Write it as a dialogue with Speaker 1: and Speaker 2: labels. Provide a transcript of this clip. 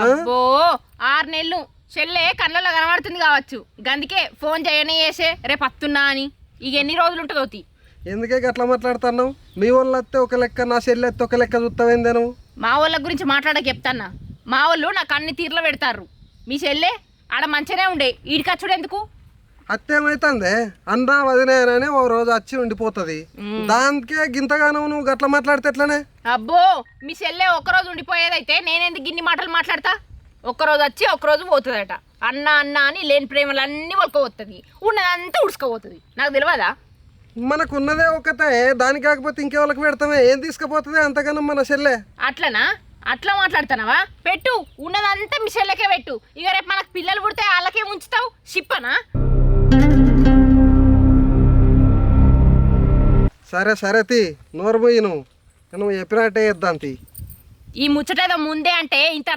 Speaker 1: అబ్బో 6 నెలలు చెల్లె కళ్ళలో కనబడుతుంది కావచ్చు, గందుకే ఫోన్ చేయని చేసే రేపు అత్తున్నా అని. ఇక ఎన్ని రోజులు ఉంటుందో తీ.
Speaker 2: ఎందుకే అట్లా మాట్లాడుతున్నావు? మీ వాళ్ళు వస్తే ఒక లెక్క, నా చెల్లి వస్తే ఒక లెక్క చూస్తావేందే నువ్వు?
Speaker 1: మా వాళ్ళ గురించి మాట్లాడక చెప్తాన్నా. మా వాళ్ళు నాకు అన్ని తీర్లు పెడతారు. మీ చెల్లె ఆడ మంచిగానే ఉండే, ఈడికచ్చుడు ఎందుకు?
Speaker 2: అత్తేమైతుంది అన్నా వదిలేనని ఓ రోజు వచ్చి ఉండిపోతుంది, దానికే గింతగానో నువ్వు గట్ల మాట్లాడితే ఎట్లనే?
Speaker 1: అబ్బో మీ చెల్లె ఒక్కరోజు ఉండిపోయేదైతే నేనెందుకు గిన్ని మాటలు మాట్లాడతా? ఒక్కరోజు వచ్చి ఒక్కరోజు పోతుందట. అన్న అన్న అని లేని ప్రేమలన్నీ ఒలుకోపోతుంది, ఉన్నదంతా ఉడుచుకోపోతుంది. నాకు తెలియదా?
Speaker 2: మనకున్నదే ఒకటే, దాని కాకపోతే ఇంకెవరికి పెడతామే? ఏం తీసుకుపోతుంది అంతగానో మన చెల్లె?
Speaker 1: అట్లనా? అట్లా మాట్లాడుతున్నావా? పెట్టు, ఉన్నదంతా మీ చెల్లెకే పెట్టు. ఇక రేపు మనకు పిల్లలు పుడితే వాళ్ళకే ఉంచుతావు షిప్పనా?
Speaker 2: సరే సరే తీ, నోరు పోయి నువ్వు చెప్పినట్టే ఇద్దాం తీ.
Speaker 1: ఈ ముచ్చటేదో ముందే అంటే ఇంత